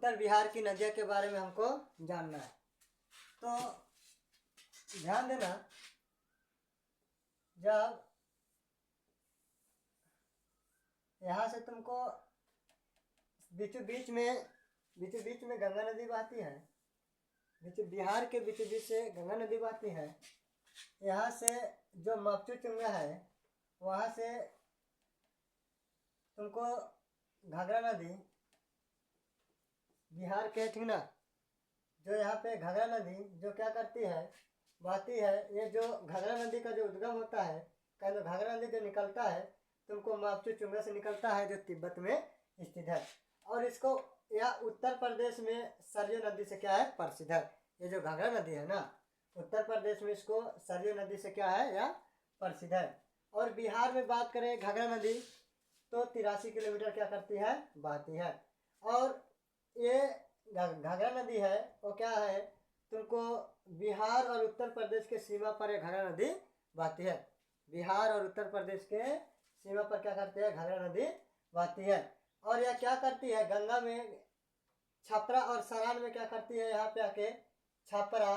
उत्तर बिहार की नदियों के बारे में हमको जानना है। तो ध्यान देना, जब यहाँ से तुमको बीचों बीच में गंगा नदी बहती है, बिहार के बीचों बीच से गंगा नदी बहती है। यहाँ से जो मपचू चुंगा है वहाँ से तुमको घाघरा नदी बिहार के, ठीक ना, जो यहाँ पे घाघरा नदी जो क्या करती है, बहती है। ये जो घाघरा नदी का जो उद्गम होता है, कहते घाघरा नदी जो निकलता है तुमको मापचू चुंगा से निकलता है, जो तिब्बत में स्थित है। और इसको यह उत्तर प्रदेश में सरयू नदी से क्या है, प्रसिद्ध है। ये जो घाघरा नदी है ना, उत्तर प्रदेश में इसको सरयू नदी से क्या है, यह प्रसिद्ध है। और बिहार में बात करें घाघरा नदी तो 83 किलोमीटर क्या करती है, बहती है। और ये घाघरा नदी है वो क्या है, तुमको बिहार और उत्तर प्रदेश के सीमा पर ये घाघरा नदी बहती है। बिहार और उत्तर प्रदेश के सीमा पर क्या करती है, घाघरा नदी बहती है। और यह क्या करती है, गंगा में छपरा और सारण में क्या करती है, यहाँ पे आके छपरा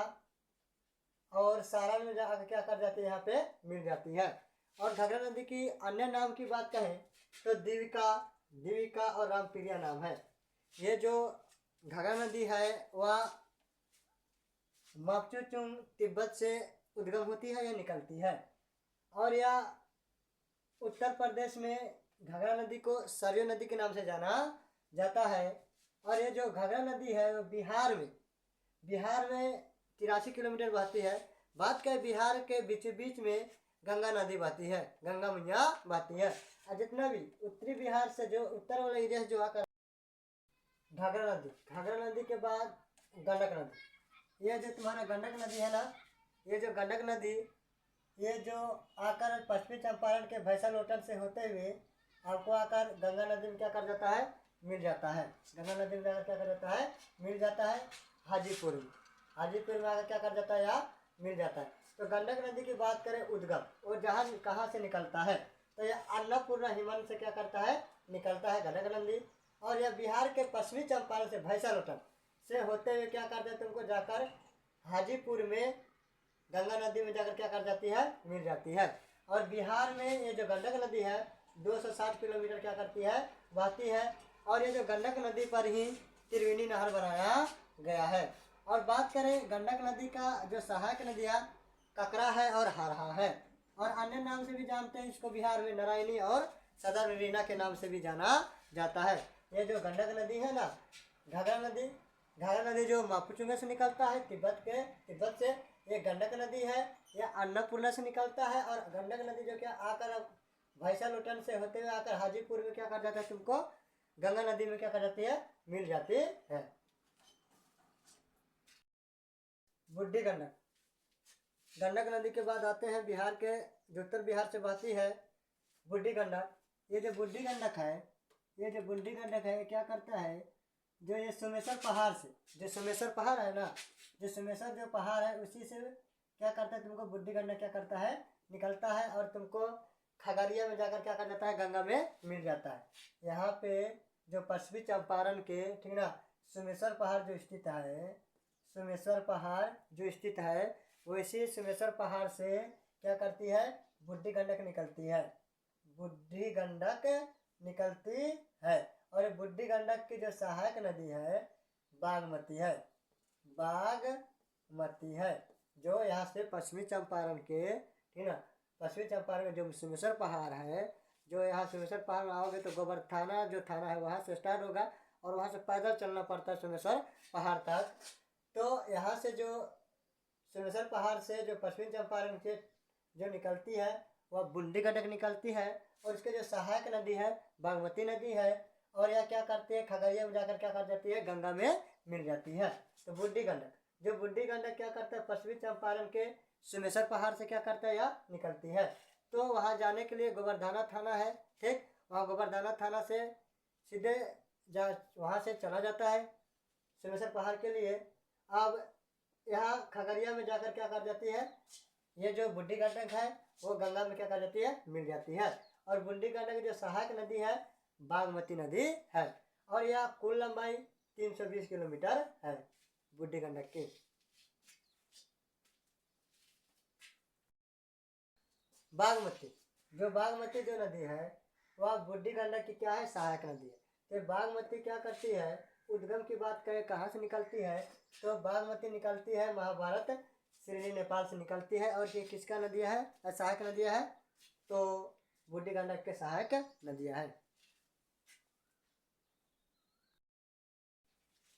और सारण में जाकर क्या कर जाती है, यहाँ पे मिल जाती है। और घाघरा नदी की अन्य नाम की बात कहें तो देविका और रामप्रिया नाम है। ये जो घाघरा नदी है वह मापचूचुंग तिब्बत से उद्गम होती है या निकलती है। और यह उत्तर प्रदेश में घाघरा नदी को सरयू नदी के नाम से जाना जाता है। और ये जो घाघरा नदी है वो बिहार में 83 किलोमीटर बहती है। बात करें बिहार के बीच में गंगा नदी बहती है, गंगा मैया बहती है। और जितना भी उत्तरी बिहार से जो उत्तर वाला एरिया जो आकर घाघरा नदी के बाद गंडक नदी, ये जो तुम्हारा गंडक नदी है ना, ये जो गंडक नदी ये जो आकर पश्चिमी चंपारण के भैंसालोटन से होते हुए आपको आकर गंगा नदी में क्या कर जाता है, मिल जाता है। गंगा नदी में आकर क्या कर जाता है, मिल जाता है हाजीपुर में आकर क्या कर जाता है, यहाँ मिल जाता है। तो गंडक नदी की बात करें उद्गम, वो जहाँ कहाँ से निकलता है तो यह अन्नपूर्णा हिमन से क्या करता है, निकलता है गंडक नदी। और यह बिहार के पश्चिमी चंपारण से भैंसालोटन से होते हुए क्या करते हैं, तुमको जाकर हाजीपुर में गंगा नदी में जाकर क्या कर जाती है, मिल जाती है। और बिहार में ये जो गंडक नदी है 260 किलोमीटर क्या करती है, बहती है। और ये जो गंडक नदी पर ही त्रिवेणी नहर बनाया गया है। और बात करें गंडक नदी का जो सहायक नदियाँ ककरा है और हरहा है, और अन्य नाम से भी जानते हैं इसको बिहार में नारायणी और सदर रीना के नाम से भी जाना जाता है। ये जो गंडक नदी है ना, घाघरा नदी जो मापुचुंगा से निकलता है तिब्बत से, ये गंडक नदी है, यह अन्नपूर्णा से निकलता है। और गंडक नदी जो क्या आकर भैंसालोटन से होते हुए आकर हाजीपुर में क्या कर जाता है, तुमको गंगा नदी में क्या कर जाती है, मिल जाती है। बुढ़ी गंडक नदी के बाद आते हैं बिहार के जो उत्तर बिहार से बहती है बुढ़ी गंडक। ये जो बुढ़ी गंडक है ये क्या करता है, जो ये सोमेश्वर पहाड़ से, जो सोमेश्वर पहाड़ है ना, जो सोमेश्वर जो पहाड़ है उसी से क्या करता है, तुमको बुढ़ी गंडक क्या करता है, निकलता है। और तुमको खगड़िया में जाकर क्या कर जाता है, गंगा में मिल जाता है। यहाँ पे जो पश्चिमी चंपारण के, ठीक ना, सोमेश्वर पहाड़ जो स्थित है वैसे सोमेश्वर पहाड़ से क्या करती है, बुढ़ी गंडक निकलती है। और बुढ़ी गंडक की जो सहायक नदी है बागमती है, जो यहाँ से पश्चिमी चंपारण के, ठीक ना, पश्चिमी चंपारण में जो सोमेश्वर पहाड़ है, जो यहाँ सोमेश्वर पहाड़ में आओगे तो गोबरथाना जो थाना है वहाँ से स्टार्ट होगा और वहाँ से पैदल चलना पड़ता है सोमेश्वर पहाड़ तक। तो यहाँ से जो सोमेश्वर पहाड़ से जो पश्चिमी चंपारण के जो निकलती है वह बुढ़ी गंडक निकलती है। और इसके जो सहायक नदी है बागमती नदी है। और यह क्या करती है, खगड़िया में जाकर क्या कर जाती है, गंगा में मिल जाती है। तो बुढ़ी गंडक क्या करता है, पश्चिमी चंपारण के सोमेश्वर पहाड़ से क्या करता है, यह निकलती है। तो वहाँ जाने के लिए गोबरधाना थाना है, ठीक, वहाँ गोबरधाना थाना से सीधे वहाँ से चला जाता है सोमेश्वर पहाड़ के लिए। अब यहाँ खगड़िया में जाकर क्या कर जाती है, ये जो बुढ़ी गंडक है वो गंगा में क्या कर जाती है, मिल जाती है। और बुढ़ी गंडक की जो सहायक नदी है बागमती नदी है। और यह कुल लंबाई 320 किलोमीटर है बूढ़ी गंडक की। बागमती, जो बागमती जो नदी है वह बूढ़ी गंडक की क्या है, सहायक नदी है। तो बागमती क्या करती है, उद्गम की बात करें कहाँ से निकलती है, तो बागमती निकलती है महाभारत श्रेणी नेपाल से निकलती है। और ये किसका नदियाँ है, सहायक नदियाँ है, तो बूढ़ी गंडक के सहायक नदियाँ है।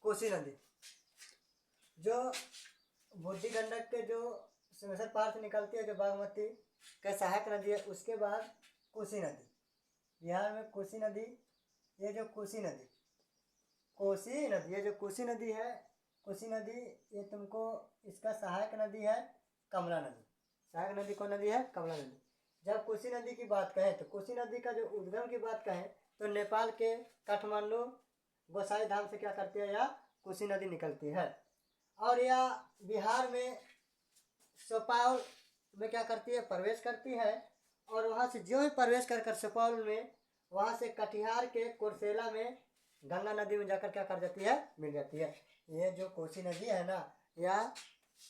कोसी नदी, जो बूढ़ी गंडक के जो सिंहेश्वर पहाड़ से निकलती है, जो बागमती का सहायक नदी है। उसके बाद कोसी नदी, बिहार में कोसी नदी, ये जो कोसी नदी, कोसी नदी, ये जो कोसी नदी है, कोसी नदी ये तुमको इसका सहायक नदी है कमला नदी। सहायक नदी कौन नदी है, कमला नदी। जब कोसी नदी की बात कहें तो कोसी नदी का जो उद्गम की बात कहें तो नेपाल के काठमांडू गोसाई धाम से क्या करती है, या कोसी नदी निकलती है। और यह बिहार में सुपौल में क्या करती है, प्रवेश करती है। और वहाँ से जो ही प्रवेश कर सुपौल में, वहाँ से कटिहार के कुर्सेला में गंगा नदी में जाकर क्या कर जाती है, मिल जाती है। ये जो कोसी नदी है ना, यह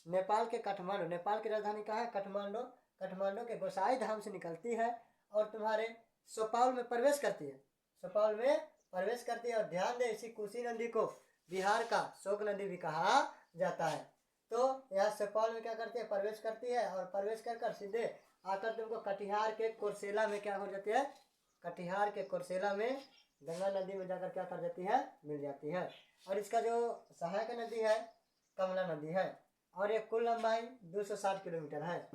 नेपाल के काठमांडू, नेपाल की राजधानी कहाँ है, काठमांडू, काठमांडू के गोसाई धाम से निकलती है और तुम्हारे सुपौल में प्रवेश करती है, सुपौल में प्रवेश करती है। और ध्यान दे, इसी कोसी नदी को बिहार का शोक नदी भी कहा जाता है। तो यह सुपौल में क्या करती है, प्रवेश करती है। और प्रवेश कर सीधे आकर तुमको कटिहार के कुर्सेला में क्या हो जाती है, कटिहार के कुर्सेला में गंगा नदी में जाकर क्या कर जाती है, मिल जाती है। और इसका जो सहायक नदी है कमला नदी है। और ये कुल लंबाई 260 किलोमीटर है।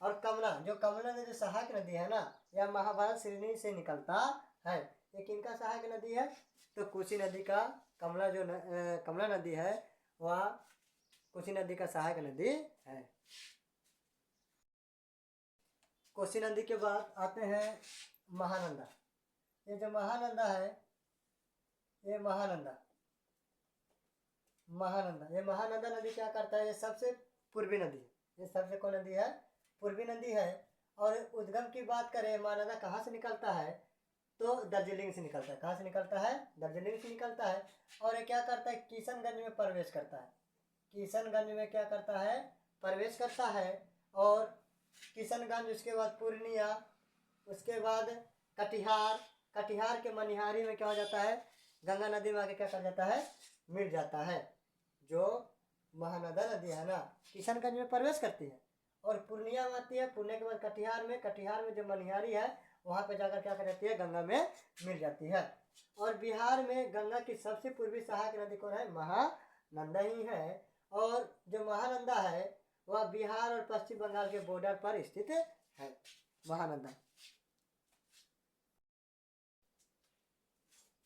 और कमला, जो कमला नदी जो सहायक नदी है ना, यह महाभारत श्रेणी से निकलता है। ये किनका सहायक नदी है, तो कोसी नदी का, कमला जो कमला नदी है वह कोसी नदी का सहायक नदी है। कोसी नदी के बाद आते हैं महानंदा। ये जो महानंदा है, ये महानंदा, ये महानंदा नदी क्या करता है, ये सबसे पूर्वी नदी है। ये सबसे कौन नदी है, पूर्वी नदी है। और उद्गम की बात करें, महानंदा कहाँ से निकलता है, तो दार्जिलिंग से निकलता है। कहाँ से निकलता है, दार्जिलिंग से निकलता है। और ये क्या करता है, किशनगंज में प्रवेश करता है। किशनगंज में क्या करता है, प्रवेश करता है। और किशनगंज, उसके बाद पूर्णिया, उसके बाद कटिहार, कटिहार के मनिहारी में क्या हो जाता है, गंगा नदी में आके क्या कर जाता है, मिल जाता है। जो महानंदा नदी है ना, किशनगंज में प्रवेश करती है और पूर्णिया में आती है। पूर्णिया के बाद कटिहार में, कटिहार में जो मनिहारी है वहाँ पे जाकर क्या कर जाती है, गंगा में मिल जाती है। और बिहार में गंगा की सबसे पूर्वी सहायक नदी कौन है, महानंदा ही है। और जो महानंदा है वह बिहार और पश्चिम बंगाल के बॉर्डर पर स्थित है, महानंदा।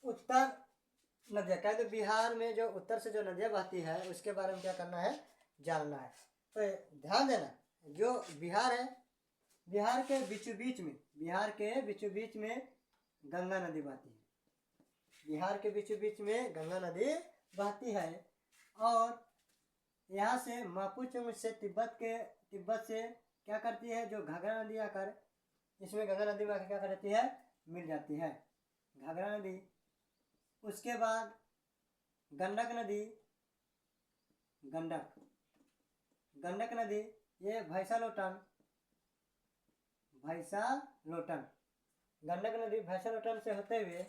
उत्तर नदियाँ, क्या तो बिहार में जो उत्तर से जो नदियाँ बहती है उसके बारे में क्या करना है, जानना है। तो ध्यान देना, जो बिहार है, बिहार के बीचों बीच में, बिहार के बीचों बीच में गंगा नदी बहती है। बिहार के बीचों बीच में गंगा नदी बहती है। और यहाँ से मापुचुंग से तिब्बत से क्या करती है, जो घाघरा नदी आकर इसमें गंगा नदी में आकर क्या कर जाती है, मिल जाती है, घाघरा नदी। उसके बाद गंडक नदी, गंडक नदी, ये भैंसालोटन, गंडक नदी भैंसालोटन से होते हुए,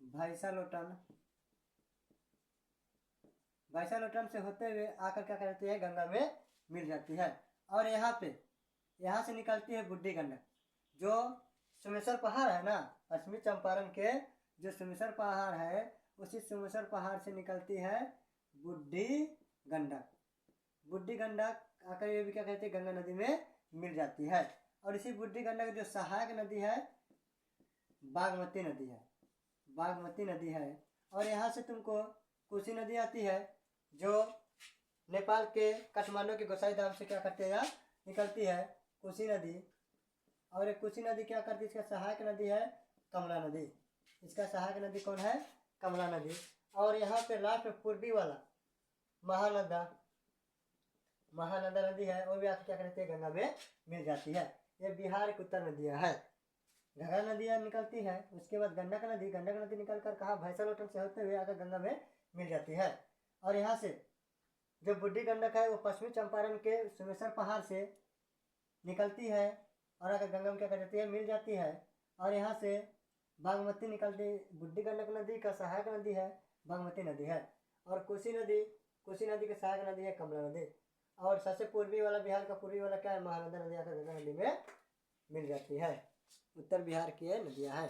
भैंसालोटन से होते हुए आकर क्या करती है, गंगा में मिल जाती है। और यहाँ से निकलती है बूढ़ी गंडक। जो सोमेश्वर पहाड़ है ना, पश्चिमी चंपारण के जो सोमेश्वर पहाड़ है, उसी सोमेश्वर पहाड़ से निकलती है बूढ़ी गंडक। बूढ़ी गंडक आकर ये भी क्या कहते हैं, गंगा नदी में मिल जाती है। और इसी बूढ़ी गंडक जो सहायक नदी है बागमती नदी है। और यहाँ से तुमको कोसी नदी आती है, जो नेपाल के काठमांडू के गोसाई धाम से क्या करती है, यहाँ निकलती है कोसी नदी। और ये कोसी नदी क्या करती है, इसका सहायक नदी है कमला नदी। इसका सहायक नदी कौन है, कमला नदी। और यहाँ पे लास्ट में पूर्वी वाला महानंदा नदी है, वो भी आके क्या करती है, गंगा में मिल जाती है। ये बिहार की उत्तर नदियाँ है। घाघरा नदी यहाँ निकलती है, उसके बाद गंडक नदी निकल कर कहाँ भैंसालोटन से होते हुए आकर गंगा में मिल जाती है। और यहाँ से जो बूढ़ी गंडक है वो पश्चिमी चंपारण के सोमेश्वर पहाड़ से निकलती है और आकर गंगा में क्या कर जाती है, मिल जाती है। और यहाँ से बागमती निकलती, बूढ़ी गंडक नदी का सहायक नदी है बागमती नदी है। और कोसी नदी की सहायक नदी है कमला नदी। और सबसे पूर्वी वाला, बिहार का पूर्वी वाला क्या है, महानंदा नदी आकर गंगा नदी में मिल जाती है। उत्तर बिहार की ये नदियाँ हैं।